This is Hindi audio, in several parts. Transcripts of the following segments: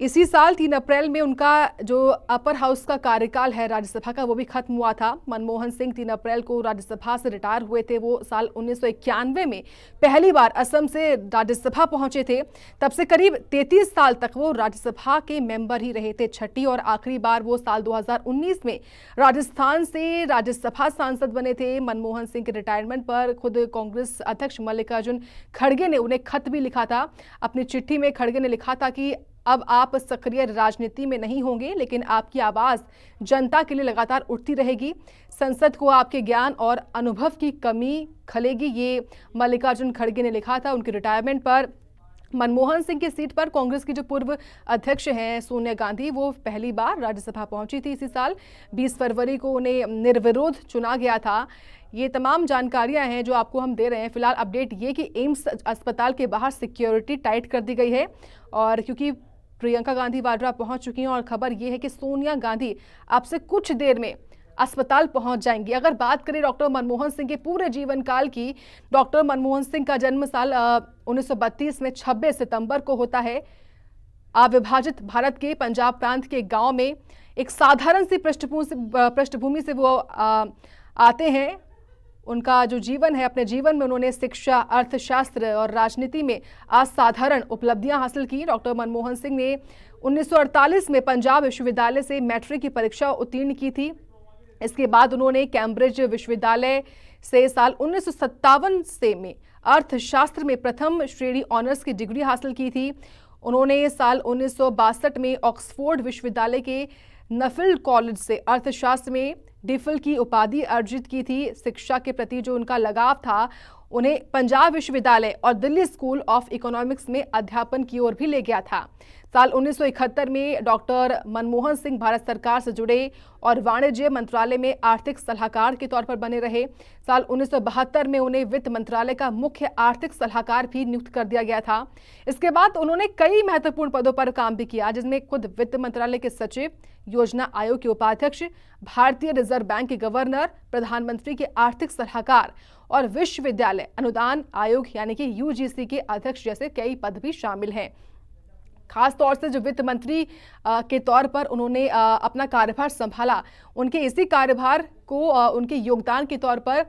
इसी साल 3 अप्रैल में उनका जो अपर हाउस का कार्यकाल है राज्यसभा का वो भी खत्म हुआ था। मनमोहन सिंह 3 अप्रैल को राज्यसभा से रिटायर हुए थे। वो साल 1991 में पहली बार असम से राज्यसभा पहुंचे थे। तब से करीब 33 साल तक वो राज्यसभा के मेंबर ही रहे थे। छठी और आखिरी बार वो साल 2019 में राजस्थान से राज्यसभा सांसद बने थे। मनमोहन सिंह के रिटायरमेंट पर खुद कांग्रेस अध्यक्ष मल्लिकार्जुन खड़गे ने उन्हें खत भी लिखा था। अपनी चिट्ठी में खड़गे ने लिखा था कि अब आप सक्रिय राजनीति में नहीं होंगे, लेकिन आपकी आवाज जनता के लिए लगातार उठती रहेगी। संसद को आपके ज्ञान और अनुभव की कमी खलेगी, ये मल्लिकार्जुन खड़गे ने लिखा था उनके रिटायरमेंट पर। मनमोहन सिंह की सीट पर कांग्रेस की जो पूर्व अध्यक्ष हैं सोनिया गांधी, वो पहली बार राज्यसभा पहुंची थी। इसी साल 20 फरवरी को उन्हें निर्विरोध चुना गया था। ये तमाम जानकारियां हैं जो आपको हम दे रहे हैं। फिलहाल अपडेट ये कि एम्स अस्पताल के बाहर सिक्योरिटी टाइट कर दी गई है, और क्योंकि प्रियंका गांधी वाड्रा पहुंच चुकी हैं, और खबर यह है कि सोनिया गांधी अब से कुछ देर में अस्पताल पहुंच जाएंगी। अगर बात करें डॉक्टर मनमोहन सिंह के पूरे जीवन काल की, डॉक्टर मनमोहन सिंह का जन्म साल 1932 में 26 सितंबर को होता है। अविभाजित भारत के पंजाब प्रांत के गांव में एक साधारण सी पृष्ठभूमि से वो आते हैं। उनका जो जीवन है, अपने जीवन में उन्होंने शिक्षा, अर्थशास्त्र और राजनीति में असाधारण उपलब्धियां हासिल की। डॉक्टर मनमोहन सिंह ने 1948 में पंजाब विश्वविद्यालय से मैट्रिक की परीक्षा उत्तीर्ण की थी। इसके बाद उन्होंने कैम्ब्रिज विश्वविद्यालय से साल 1957 से में अर्थशास्त्र में प्रथम श्रेणी ऑनर्स की डिग्री हासिल की थी। उन्होंने साल 1962 में ऑक्सफोर्ड विश्वविद्यालय के नफील्ड कॉलेज से अर्थशास्त्र में डिफिल की उपाधि अर्जित की थी। शिक्षा के प्रति जो उनका लगाव था उन्हें पंजाब विश्वविद्यालय और दिल्ली स्कूल ऑफ इकोनॉमिक्स में अध्यापन की ओर भी ले गया था। साल 1971 में डॉक्टर मनमोहन सिंह भारत सरकार से जुड़े और वाणिज्य मंत्रालय में आर्थिक सलाहकार के तौर पर बने रहे। साल 1972 में उन्हें वित्त मंत्रालय का मुख्य आर्थिक सलाहकार भी नियुक्त कर दिया गया था। इसके बाद उन्होंने कई महत्वपूर्ण पदों पर काम भी किया, जिसमें खुद वित्त मंत्रालय के सचिव, योजना आयोग के उपाध्यक्ष, भारतीय रिजर्व बैंक के गवर्नर, प्रधानमंत्री के आर्थिक सलाहकार और विश्वविद्यालय अनुदान आयोग यानी कि यूजीसी के अध्यक्ष जैसे कई पद भी शामिल हैं। खास तौर से जो वित्त मंत्री के तौर पर उन्होंने अपना कार्यभार संभाला, उनके इसी कार्यभार को उनके योगदान के तौर पर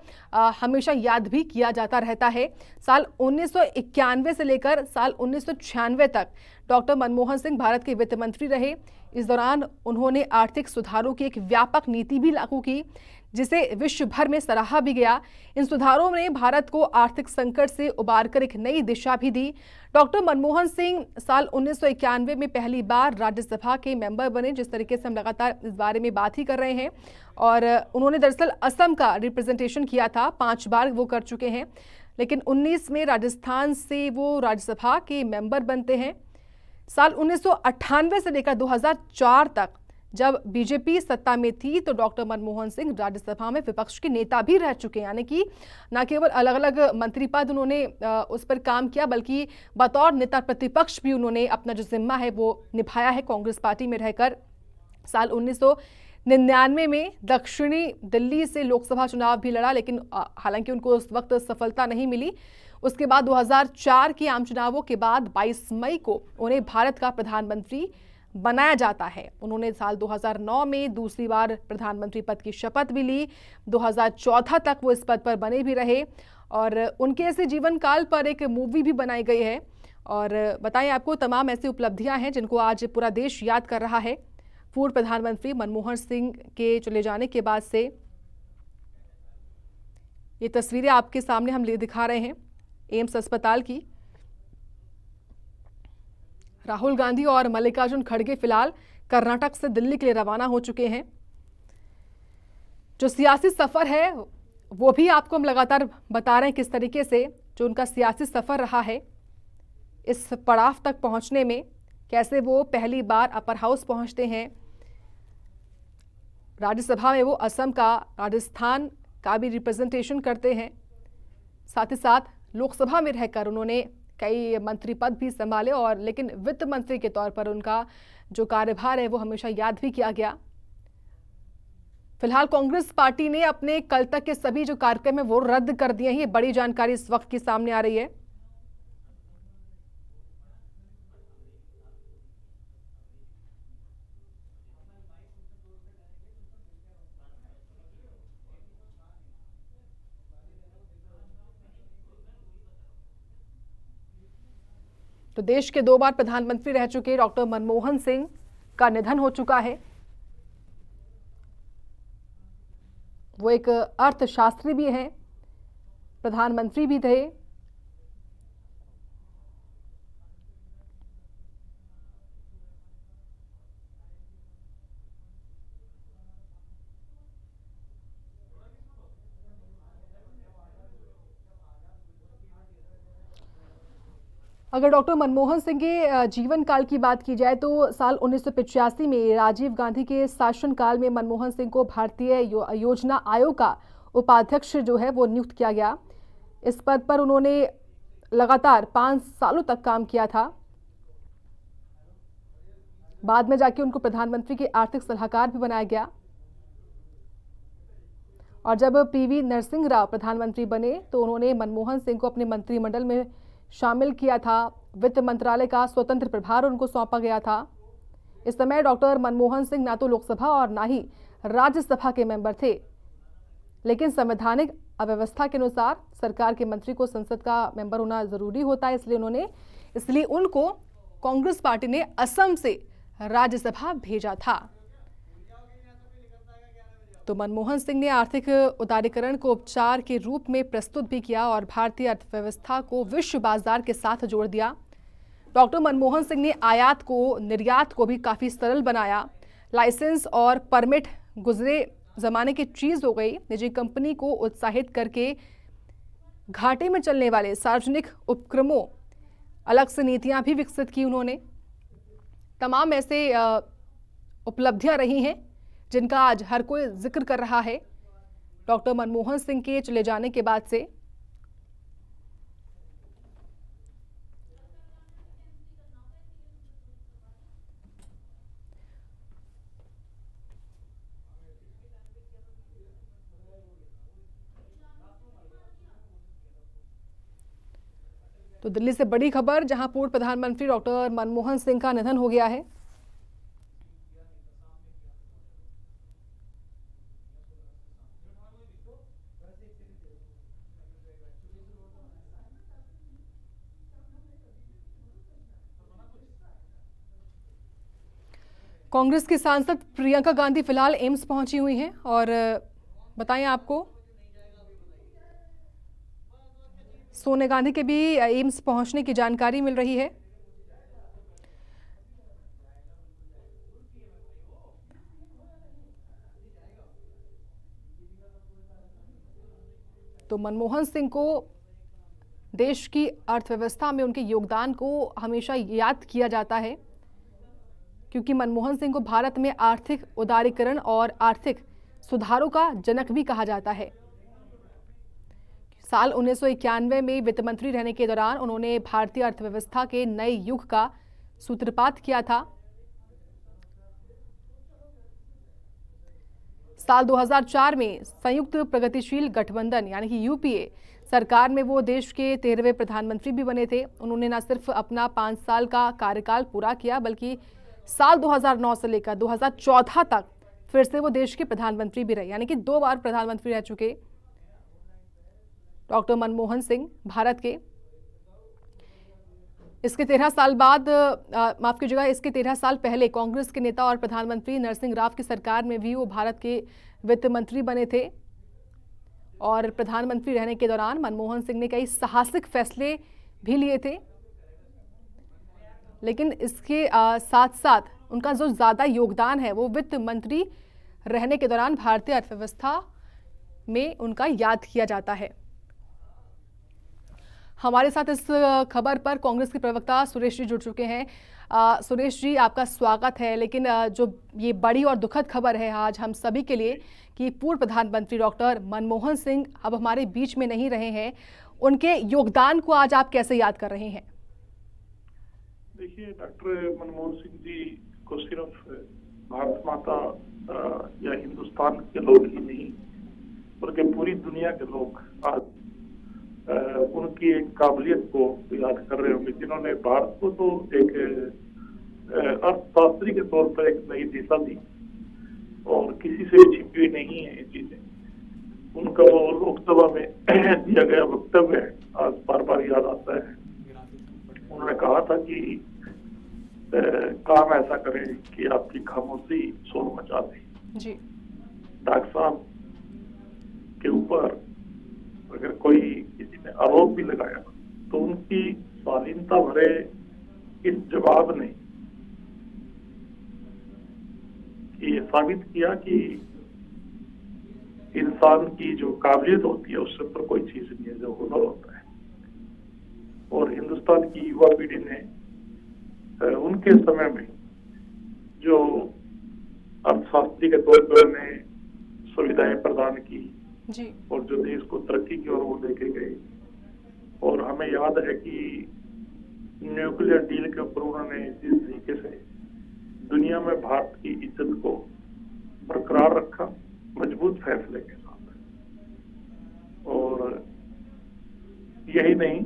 हमेशा याद भी किया जाता रहता है। साल 1991 से लेकर साल 1996 तक डॉक्टर मनमोहन सिंह भारत के वित्त मंत्री रहे। इस दौरान उन्होंने आर्थिक सुधारों की एक व्यापक नीति भी लागू की, जिसे विश्व भर में सराहा भी गया। इन सुधारों ने भारत को आर्थिक संकट से उबारकर एक नई दिशा भी दी। डॉक्टर मनमोहन सिंह साल 1991 में पहली बार राज्यसभा के मेंबर बने, जिस तरीके से हम लगातार इस बारे में बात ही कर रहे हैं। और उन्होंने दरअसल असम का रिप्रेजेंटेशन किया था, 5 बार वो कर चुके हैं। लेकिन 19 में राजस्थान से वो राज्यसभा के मेंबर बनते हैं। साल 1998 से लेकर 2004 तक जब बीजेपी सत्ता में थी, तो डॉक्टर मनमोहन सिंह राज्यसभा में विपक्ष के नेता भी रह चुके हैं, यानी कि न केवल अलग अलग मंत्री पद उन्होंने उस पर काम किया, बल्कि बतौर नेता प्रतिपक्ष भी उन्होंने अपना जो जिम्मा है वो निभाया है कांग्रेस पार्टी में रहकर। साल 1999 में दक्षिणी दिल्ली से लोकसभा चुनाव भी लड़ा, लेकिन हालांकि उनको उस वक्त सफलता नहीं मिली। उसके बाद 2004 के आम चुनावों के बाद 22 मई को उन्हें भारत का प्रधानमंत्री बनाया जाता है। उन्होंने साल 2009 में दूसरी बार प्रधानमंत्री पद की शपथ भी ली। 2014 तक वो इस पद पर बने भी रहे, और उनके ऐसे जीवन काल पर एक मूवी भी बनाई गई है। और बताएं आपको, तमाम ऐसी उपलब्धियां हैं जिनको आज पूरा देश याद कर रहा है। पूर्व प्रधानमंत्री मनमोहन सिंह के चले जाने के बाद से ये तस्वीरें आपके सामने हम दिखा रहे हैं एम्स अस्पताल की। राहुल गांधी और मल्लिकार्जुन खड़गे फिलहाल कर्नाटक से दिल्ली के लिए रवाना हो चुके हैं। जो सियासी सफर है वो भी आपको हम लगातार बता रहे हैं किस तरीके से जो उनका सियासी सफर रहा है, इस पड़ाव तक पहुंचने में कैसे वो पहली बार अपर हाउस पहुंचते हैं। राज्यसभा में वो असम का, राजस्थान का भी रिप्रेजेंटेशन करते हैं। साथ ही साथ लोकसभा में रहकर उन्होंने कई मंत्री पद भी संभाले, और लेकिन वित्त मंत्री के तौर पर उनका जो कार्यभार है वो हमेशा याद भी किया गया। फिलहाल कांग्रेस पार्टी ने अपने कल तक के सभी जो कार्यक्रम है वो रद्द कर दिए हैं। ये बड़ी जानकारी इस वक्त की सामने आ रही है। तो देश के 2 बार प्रधानमंत्री रह चुके डॉक्टर मनमोहन सिंह का निधन हो चुका है। वो एक अर्थशास्त्री भी हैं, प्रधानमंत्री भी थे। अगर डॉक्टर मनमोहन सिंह के जीवन काल की बात की जाए तो साल 1985 में राजीव गांधी के शासनकाल में मनमोहन सिंह को भारतीय योजना आयोग का उपाध्यक्ष जो है वो नियुक्त किया गया। इस पद पर उन्होंने लगातार 5 सालों तक काम किया था। बाद में जाके उनको प्रधानमंत्री के आर्थिक सलाहकार भी बनाया गया। और जब पीवी नरसिंह राव प्रधानमंत्री बने तो उन्होंने मनमोहन सिंह को अपने मंत्रिमंडल में शामिल किया था। वित्त मंत्रालय का स्वतंत्र प्रभार उनको सौंपा गया था। इस समय डॉक्टर मनमोहन सिंह ना तो लोकसभा और ना ही राज्यसभा के मेंबर थे, लेकिन संवैधानिक अव्यवस्था के अनुसार सरकार के मंत्री को संसद का मेंबर होना जरूरी होता है, इसलिए उनको कांग्रेस पार्टी ने असम से राज्यसभा भेजा था। तो मनमोहन सिंह ने आर्थिक उदारीकरण को उपचार के रूप में प्रस्तुत भी किया और भारतीय अर्थव्यवस्था को विश्व बाजार के साथ जोड़ दिया। डॉक्टर मनमोहन सिंह ने आयात को, निर्यात को भी काफ़ी सरल बनाया। लाइसेंस और परमिट गुजरे ज़माने की चीज़ हो गई। निजी कंपनी को उत्साहित करके घाटे में चलने वाले सार्वजनिक उपक्रमों, अलग से नीतियाँ भी विकसित की उन्होंने। तमाम ऐसे उपलब्धियाँ रही हैं जिनका आज हर कोई जिक्र कर रहा है डॉक्टर मनमोहन सिंह के चले जाने के बाद से। तो दिल्ली से बड़ी खबर, जहां पूर्व प्रधानमंत्री डॉक्टर मनमोहन सिंह का निधन हो गया है। कांग्रेस की सांसद प्रियंका गांधी फिलहाल एम्स पहुंची हुई हैं और बताएं आपको, सोनिया गांधी के भी एम्स पहुंचने की जानकारी मिल रही है। तो मनमोहन सिंह को देश की अर्थव्यवस्था में उनके योगदान को हमेशा याद किया जाता है, क्योंकि मनमोहन सिंह को भारत में आर्थिक उदारीकरण और आर्थिक सुधारों का जनक भी कहा जाता है। साल 1991 में वित्त मंत्री रहने के दौरान उन्होंने भारतीय अर्थव्यवस्था के नए युग का सूत्रपात किया था। साल 2004 में संयुक्त प्रगतिशील गठबंधन यानी कि यूपीए सरकार में वो देश के 13वें प्रधानमंत्री भी बने थे। उन्होंने न सिर्फ अपना 5 साल का कार्यकाल पूरा किया, बल्कि साल 2009 से लेकर 2014 तक फिर से वो देश के प्रधानमंत्री भी रहे, यानी कि 2 बार प्रधानमंत्री रह चुके डॉक्टर मनमोहन सिंह भारत के। इसके 13 साल बाद, माफ कीजिएगा, इसके 13 साल पहले कांग्रेस के नेता और प्रधानमंत्री नरसिंह राव की सरकार में भी वो भारत के वित्त मंत्री बने थे। और प्रधानमंत्री रहने के दौरान मनमोहन सिंह ने कई साहसिक फैसले भी लिए थे, लेकिन इसके साथ साथ उनका जो ज़्यादा योगदान है वो वित्त मंत्री रहने के दौरान भारतीय अर्थव्यवस्था में उनका याद किया जाता है। हमारे साथ इस खबर पर कांग्रेस के प्रवक्ता सुरेश जी जुड़ चुके हैं। सुरेश जी, आपका स्वागत है। लेकिन जो ये बड़ी और दुखद खबर है आज हम सभी के लिए कि पूर्व प्रधानमंत्री डॉक्टर मनमोहन सिंह अब हमारे बीच में नहीं रहे हैं, उनके योगदान को आज आप कैसे याद कर रहे हैं? देखिए, डॉक्टर मनमोहन सिंह जी को सिर्फ भारत माता या हिंदुस्तान के लोग ही नहीं बल्कि पूरी दुनिया के लोग आज उनकी एक काबिलियत को याद कर रहे होंगे, जिन्होंने भारत को तो एक अर्थशास्त्री के तौर पर एक नई दिशा दी और किसी से भी छिपी नहीं है ये चीजें। उनका वो लोकसभा में दिया गया वक्तव्य आज बार बार याद आता है। उन्होंने कहा था कि काम ऐसा करें कि आपकी खामोशी शोर मचा दे। जी। डॉक्टर साहब के ऊपर अगर कोई किसी ने आरोप भी लगाया तो उनकी शालीनता भरे इस जवाब ने ये साबित किया कि इंसान की जो काबिलियत होती है उससे ऊपर कोई चीज नहीं है, जो हुनर होता है। और हिंदुस्तान की युवा पीढ़ी ने उनके समय में जो अर्थशास्त्री के तौर पर उन्हें सुविधाएं प्रदान की जी। और जो देश को तरक्की की ओर वो लेके गए। और हमें याद है कि न्यूक्लियर डील के ऊपर उन्होंने जिस तरीके से दुनिया में भारत की इज्जत को बरकरार रखा, मजबूत फैसले के साथ। और यही नहीं,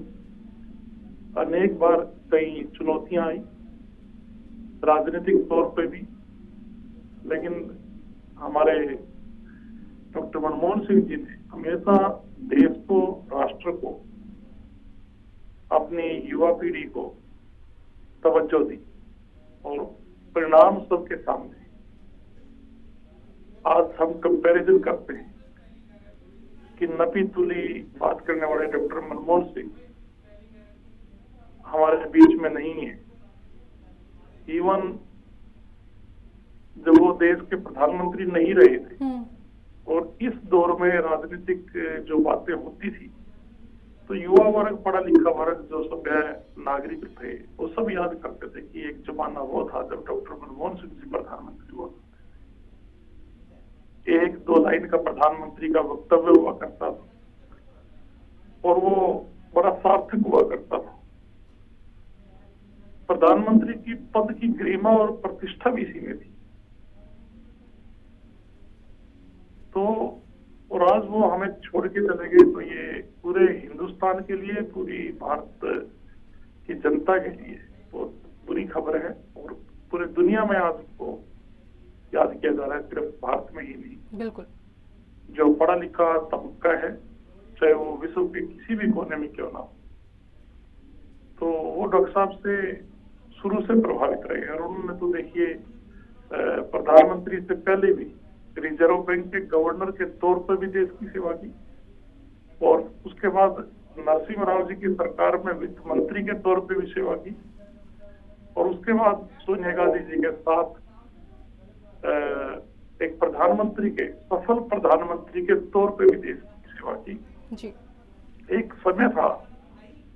अनेक बार कई चुनौतियां आई राजनीतिक तौर पे भी, लेकिन हमारे डॉक्टर मनमोहन सिंह जी ने हमेशा देश को, राष्ट्र को, अपनी युवा पीढ़ी को तवज्जो दी। और परिणाम सबके सामने। आज हम कंपैरिजन करते हैं कि नपी तुली बात करने वाले डॉक्टर मनमोहन सिंह हमारे बीच में नहीं है। इवन जब वो देश के प्रधानमंत्री नहीं रहे थे और इस दौर में राजनीतिक जो बातें होती थी तो युवा वर्ग, पढ़ा लिखा वर्ग, जो सभ्य नागरिक थे, वो सब याद करते थे कि एक जमाना वो था जब डॉक्टर मनमोहन सिंह जी प्रधानमंत्री हुआ। एक दो लाइन का प्रधानमंत्री का वक्तव्य हुआ करता था और वो बड़ा सार्थक हुआ करता था। प्रधानमंत्री की पद की गरिमा और प्रतिष्ठा भी इसी में थी। तो और आज वो हमें छोड़ के चले गए, तो ये पूरे हिंदुस्तान के लिए, पूरी भारत की जनता के लिए बहुत बुरी खबर है। और पूरे दुनिया में आज उसको याद किया जा रहा है, सिर्फ भारत में ही नहीं। बिल्कुल। जो पढ़ा लिखा तबका है, चाहे वो विश्व के किसी भी कोने में क्यों ना हो, तो वो डॉक्टर साहब से शुरू से प्रभावित रहे। और उन्होंने तो देखिए प्रधानमंत्री से पहले भी रिजर्व बैंक के गवर्नर के तौर पर भी देश की सेवा की, और उसके बाद नरसिम्हा राव जी की सरकार में वित्त मंत्री के तौर पर भी सेवा की, और उसके बाद सोनिया गांधी जी के साथ एक प्रधानमंत्री के, सफल प्रधानमंत्री के तौर पर भी देश की सेवा की। जी। एक समय था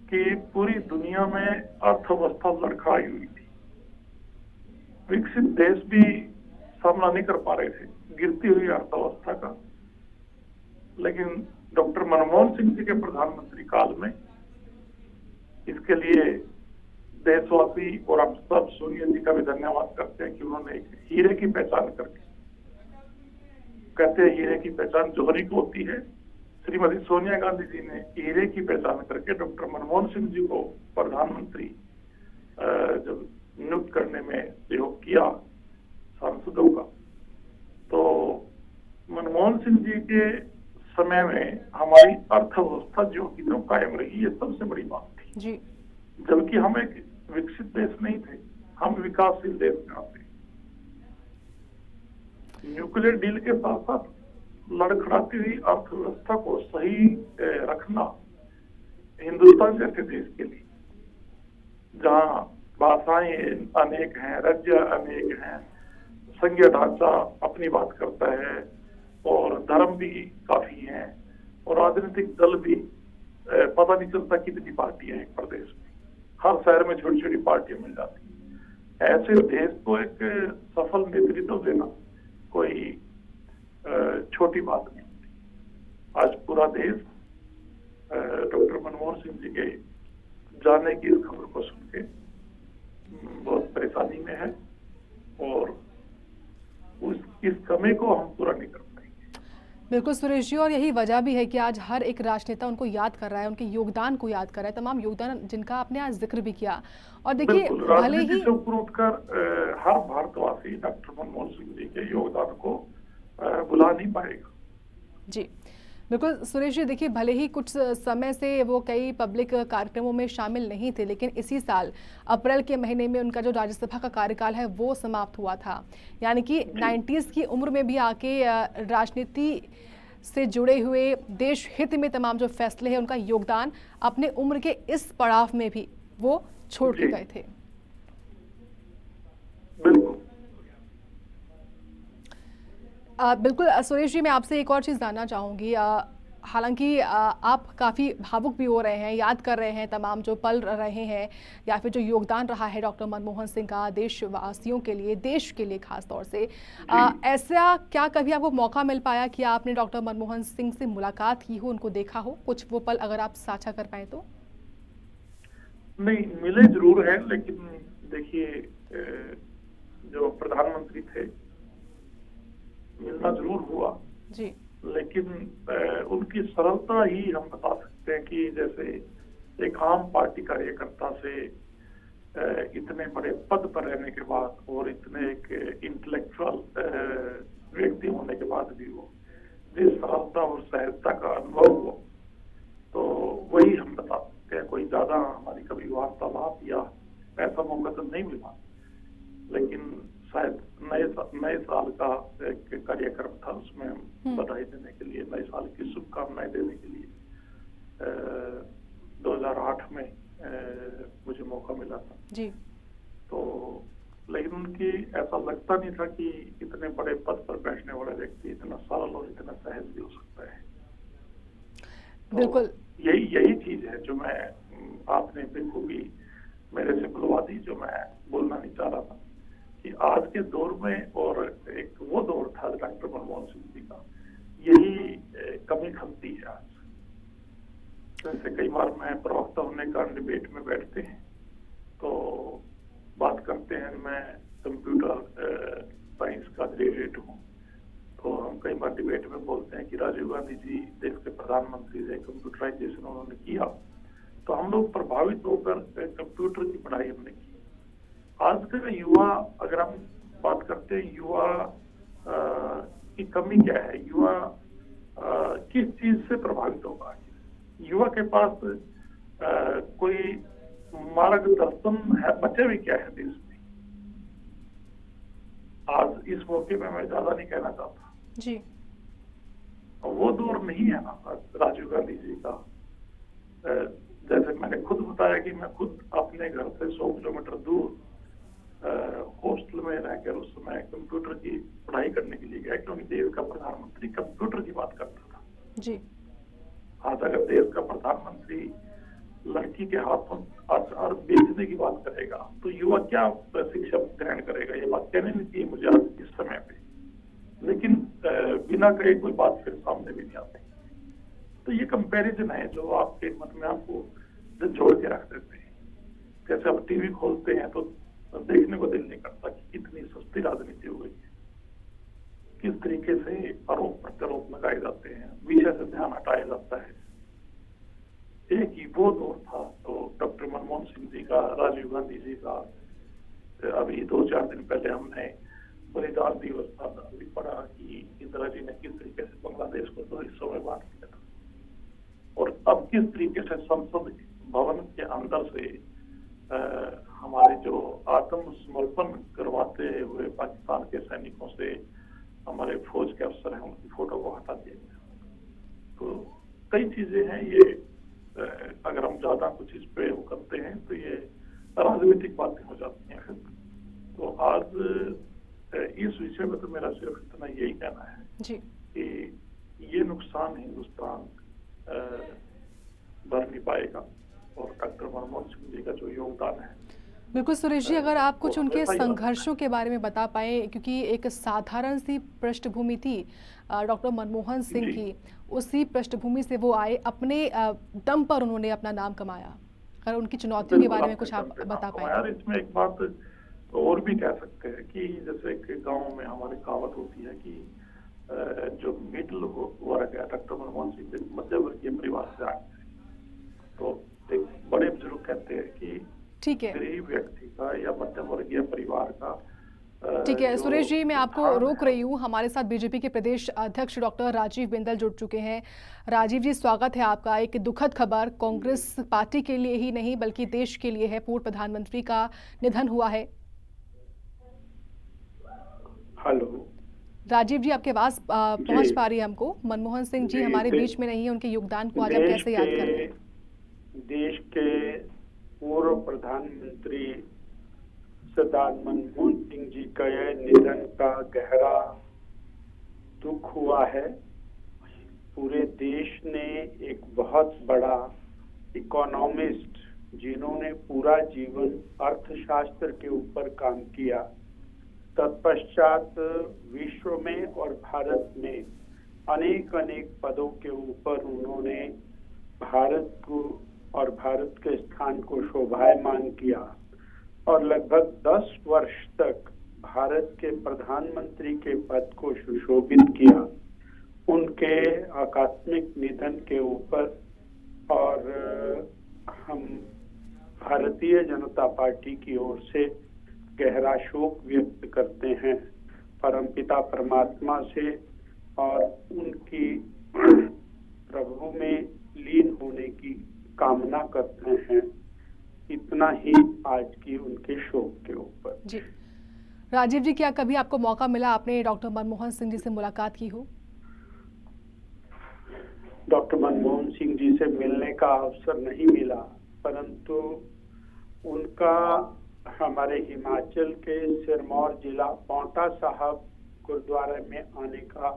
कि पूरी दुनिया में अर्थव्यवस्था लड़खड़ाई हुई थी। विकसित देश भी सामना नहीं कर पा रहे थे गिरती हुई अर्थव्यवस्था का, लेकिन डॉक्टर मनमोहन सिंह जी के प्रधानमंत्री काल में इसके लिए देशवासी और हम सब सोनिया जी का भी धन्यवाद करते हैं कि उन्होंने एक हीरे की पहचान करके, कहते हैं हीरे की पहचान जौहरी को होती है, श्रीमती सोनिया गांधी जी ने हीरे की पहचान करके डॉक्टर मनमोहन सिंह जी को प्रधानमंत्री जब नियुक्त करने में सहयोग किया सांसदों का, तो मनमोहन सिंह जी के समय में हमारी अर्थव्यवस्था जो की जो कायम रही, ये सबसे बड़ी बात थी जी। जबकि हम एक विकसित देश नहीं थे, हम विकासशील देश में आते। न्यूक्लियर डील के साथ साथ लड़खड़ाती हुई अर्थव्यवस्था को सही रखना हिंदुस्तान जैसे देश के लिए, जहाँ भाषाएं अनेक हैं, राज्य अनेक हैं, संघीय ढांचा अपनी बात करता है और धर्म भी काफी हैं और राजनीतिक दल भी पता नहीं चलता कितनी पार्टियां हैं प्रदेश में, हर शहर में छोटी छोटी पार्टियां मिल जाती। ऐसे देश को एक सफल नेतृत्व देना कोई छोटी बात नहीं होती। आज पूरा देश डॉक्टर मनमोहन सिंह जी के जाने की इस खबर को सुन के बहुत परेशानी में है और इस कमी को हम पूरा नहीं कर पाएंगे। बिल्कुल सुरेश जी, और यही वजह भी है कि आज हर एक राजनेता उनको याद कर रहा है, उनके योगदान को याद कर रहा है, तमाम योगदान जिनका आपने आज जिक्र भी किया। और देखिए भले ही से ऊपर उठकर हर भारतवासी डॉक्टर मनमोहन सिंह जी के योगदान को भुला नहीं पाएगा। जी बिल्कुल सुरेश जी, देखिए भले ही कुछ समय से वो कई पब्लिक कार्यक्रमों में शामिल नहीं थे, लेकिन इसी साल अप्रैल के महीने में उनका जो राज्यसभा का कार्यकाल है वो समाप्त हुआ था। यानी कि 90s की उम्र में भी आके राजनीति से जुड़े हुए देश हित में तमाम जो फैसले हैं उनका योगदान अपने उम्र के इस पड़ाव में भी वो छोड़ के गए थे। बिल्कुल सुरेश जी, मैं आपसे एक और चीज़ जानना चाहूँगी। हालांकि आप काफ़ी भावुक भी हो रहे हैं, याद कर रहे हैं तमाम जो पल रहे हैं या फिर जो योगदान रहा है डॉक्टर मनमोहन सिंह का देशवासियों के लिए, देश के लिए खास तौर से। ऐसा क्या कभी आपको मौका मिल पाया कि आपने डॉक्टर मनमोहन सिंह से मुलाकात की हो, उनको देखा हो? कुछ वो पल अगर आप साझा कर पाए तो। नहीं, मिले जरूर है, लेकिन देखिए जो प्रधानमंत्री थे मिलना जरूर हुआ जी, लेकिन उनकी सरलता ही हम बता सकते हैं कि जैसे एक आम पार्टी कार्यकर्ता से इतने बड़े पद पर रहने के बाद और इतने एक इंटेलेक्चुअल व्यक्ति होने के बाद भी वो जिस सरलता और सहजता का अनुभव हुआ, तो वही हम बता सकते हैं। कोई ज्यादा हमारी कभी वार्तालाप या ऐसा मौका तो नहीं मिला, लेकिन शायद नए साल का एक कार्यक्रम था, उसमें हम बधाई देने के लिए, नए साल की शुभकामनाएं देने के लिए 2008 में मुझे मौका मिला था जी। तो लेकिन उनकी ऐसा लगता नहीं था कि इतने बड़े पद पर बैठने वाला व्यक्ति इतना सरल और इतना सहज भी हो सकता है। तो बिल्कुल, यही चीज है जो मैं आपने बिल्कुल भी मेरे से बुलवा दी, जो मैं बोलना नहीं चाह रहा था कि आज के दौर में, और एक वो दौर था डॉक्टर मनमोहन सिंह जी का, यही कमी खलती है आज। जैसे कई बार मैं प्रवक्ता होने का डिबेट में बैठते हैं तो बात करते हैं, मैं कंप्यूटर साइंस का ग्रेजुएट हूँ, तो हम कई बार डिबेट में बोलते हैं कि राजीव गांधी जी देश के प्रधानमंत्री थे, कंप्यूटराइजेशन उन्होंने किया, तो हम लोग प्रभावित होकर कंप्यूटर की पढ़ाई हमने की। आज का युवा, अगर हम बात करते हैं युवा की कमी क्या है, युवा किस चीज से प्रभावित होगा, युवा के पास कोई मार्गदर्शन है, बचे भी क्या है देश में। आज इस मौके में मैं ज्यादा नहीं कहना चाहता जी, वो दौर नहीं है ना राजीव गांधी जी का। जैसे मैंने खुद बताया कि मैं खुद अपने घर से 100 किलोमीटर दूर हॉस्टल में रहकर उस समय कंप्यूटर की पढ़ाई करने के लिए गया, क्योंकि देश का प्रधानमंत्री कंप्यूटर की बात करता था जी। आज अगर देश का प्रधानमंत्री लड़की के हाथों अचार बेचने की बात करेगा तो युवा क्या शिक्षा ग्रहण करेगा? ये बात कहने नहीं चाहिए मुझे आज इस समय पे, लेकिन बिना कहे कोई बात फिर सामने भी नहीं आती। तो ये कंपैरिजन है जो आपके मन में आपको जोड़ के रख देते हैं। जैसे आप टीवी खोलते हैं तो देखने को दिल नहीं करता कि कितनी सस्ती राजनीति हो गई है, किस तरीके से आरोप प्रत्यारोप लगाए जाते हैं, विषय से ध्यान हटाया जाता है। एक ही वो दौर था तो डॉक्टर मनमोहन सिंह जी का, राजीव गांधी जी का। अभी 2-4 दिन पहले हमने बलिदान दिवस था, अभी पढ़ा कि इंदिरा जी ने किस तरीके से बांग्लादेश को 2 हिस्सों में बांट दिया था, और अब किस तरीके से संसद भवन के अंदर से हमारे जो आत्मसमर्पण करवाते हुए पाकिस्तान के सैनिकों से हमारे फौज के अफसर हैं उनकी फोटो को हटा दिया गया। तो कई चीजें हैं ये, अगर हम ज्यादा कुछ इस पे वो करते हैं तो ये राजनीतिक बातें हो जाती हैं। तो आज इस विषय में तो मेरा सिर्फ इतना यही कहना है जी, कि ये नुकसान हिंदुस्तान भर नहीं पाएगा, और डॉक्टर मनमोहन सिंह जी का जो योगदान है। बिल्कुल सुरेश जी, अगर आप कुछ उनके संघर्षों के बारे में बता पाए, क्योंकि एक साधारण सी पृष्ठभूमि थी डॉक्टर मनमोहन सिंह की, उसी पृष्ठभूमि से वो आए, अपने दम पर उन्होंने अपना नाम कमाया। अगर उनकी चुनौतियों के बारे में कुछ आप बता पाए। यार इसमें एक बात और भी कह सकते हैं कि जैसे एक गाँव में हमारी कहावत होती है कि जो मिडिल वर्ग है, डॉक्टर मनमोहन सिंह मध्य वर्गीय परिवार से आए, तो एक बड़े बुजुर्ग कहते हैं कि ठीक है, गरीब व्यक्ति का या मध्यम वर्गीय परिवार का ठीक है जो सुरेश जी, मैं आपको उत्थान रोक है। रही हूँ। हमारे साथ बीजेपी के प्रदेश अध्यक्ष डॉक्टर राजीव बिंदल जुड़ चुके हैं। राजीव जी, स्वागत है आपका। एक दुखद खबर कांग्रेस पार्टी के लिए ही नहीं बल्कि देश के लिए है। पूर्व प्रधानमंत्री का निधन हुआ है। हेलो राजीव जी, आपकी आवाज पहुंच जी पा रही है हमको। मनमोहन सिंह जी जी हमारे बीच में नहीं है, उनके योगदान को आज आप देश कैसे के याद कर रहे हैं? देश के पूर्व प्रधानमंत्री सरदार मनमोहन सिंह जी का यह निधन का गहरा दुख हुआ है। पूरे देश ने एक बहुत बड़ा इकोनॉमिस्ट, जिन्होंने पूरा जीवन अर्थशास्त्र के ऊपर काम किया, तत्पश्चात विश्व में और भारत में अनेक अनेक पदों के ऊपर उन्होंने भारत को और भारत के स्थान को शोभायमान किया और लगभग 10 वर्ष तक भारत के प्रधानमंत्री के पद को सुशोभित किया। उनके आकस्मिक निधन के ऊपर और हम भारतीय जनता पार्टी की ओर से गहरा शोक व्यक्त करते हैं। परमपिता परमात्मा से और उनकी प्रभु में लीन होने की कामना करते हैं। इतना ही आज की उनके शोक के ऊपर। जी राजीव जी, क्या कभी आपको मौका मिला आपने डॉक्टर मनमोहन सिंह जी से मुलाकात की हो? डॉक्टर मनमोहन सिंह जी से मिलने का अवसर नहीं मिला, परंतु उनका हमारे हिमाचल के सिरमौर जिला पांवटा साहब गुरुद्वारे में आने का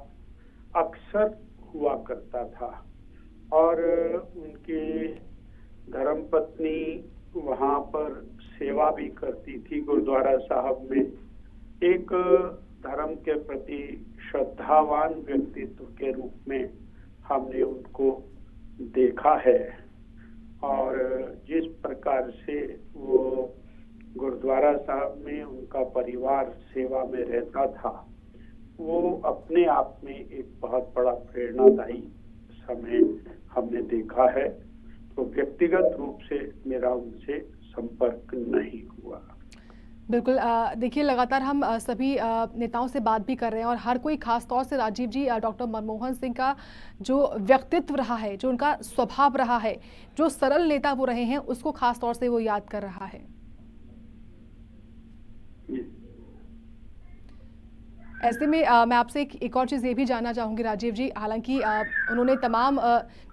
अक्सर हुआ करता था और उनकी धर्मपत्नी वहां पर सेवा भी करती थी गुरुद्वारा साहब में। एक धर्म के प्रति श्रद्धावान व्यक्तित्व के रूप में हमने उनको देखा है और जिस प्रकार से वो गुरुद्वारा साहब में उनका परिवार सेवा में रहता था, वो अपने आप में एक बहुत बड़ा प्रेरणादायी समय हमने देखा है। तो व्यक्तिगत रूप से मेरा उनसे संपर्क नहीं हुआ। बिल्कुल। देखिए, लगातार हम सभी नेताओं से बात भी कर रहे हैं और हर कोई खास तौर से राजीव जी डॉक्टर मनमोहन सिंह का जो व्यक्तित्व रहा है, जो उनका स्वभाव रहा है, जो सरल नेता वो रहे हैं, उसको खास तौर से वो याद कर रहा है। ऐसे में मैं आपसे एक और चीज़ ये भी जानना चाहूँगी राजीव जी। हालांकि उन्होंने तमाम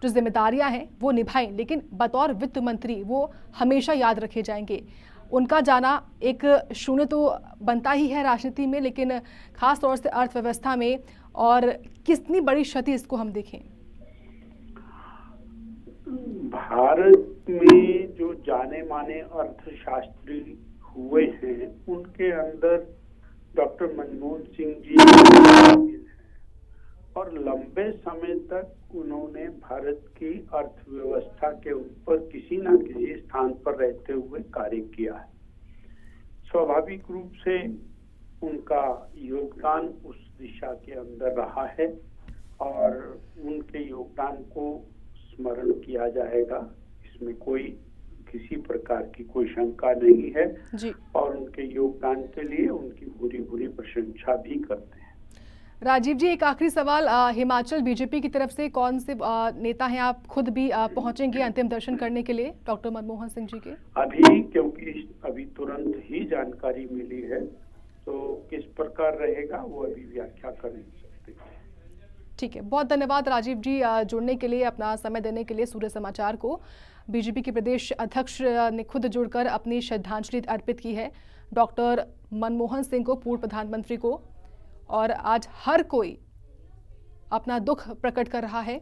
जो जिम्मेदारियां हैं वो निभाई, लेकिन बतौर वित्त मंत्री वो हमेशा याद रखे जाएंगे। उनका जाना एक शून्य तो बनता ही है राजनीति में, लेकिन खास तौर से अर्थव्यवस्था में, और कितनी बड़ी क्षति इसको हम देखें। भारत में जो जाने माने अर्थशास्त्री हुए हैं, उनके अंदर डॉक्टर मनमोहन सिंह जी और लंबे समय तक उन्होंने भारत की अर्थव्यवस्था के ऊपर किसी न किसी स्थान पर रहते हुए कार्य किया है। स्वाभाविक रूप से उनका योगदान उस दिशा के अंदर रहा है और उनके योगदान को स्मरण किया जाएगा, इसमें कोई किसी प्रकार की कोई शंका नहीं है जी। और उनके योगदान के लिए उनकी पूरी पूरी प्रशंसा भी करते हैं। राजीव जी, एक आखिरी सवाल। हिमाचल बीजेपी की तरफ से कौन से नेता हैं, आप खुद भी पहुंचेंगे अंतिम दर्शन करने के लिए डॉक्टर मनमोहन सिंह जी के? अभी क्योंकि अभी तुरंत ही जानकारी मिली है, तो किस प्रकार रहेगा वो अभी व्याख्या कर नहीं सकते। ठीक है, बहुत धन्यवाद राजीव जी जुड़ने के लिए, अपना समय देने के लिए सूर्य समाचार को। बीजेपी के प्रदेश अध्यक्ष ने खुद जुड़कर अपनी श्रद्धांजलि अर्पित की है डॉक्टर मनमोहन सिंह को, पूर्व प्रधानमंत्री को, और आज हर कोई अपना दुख प्रकट कर रहा है।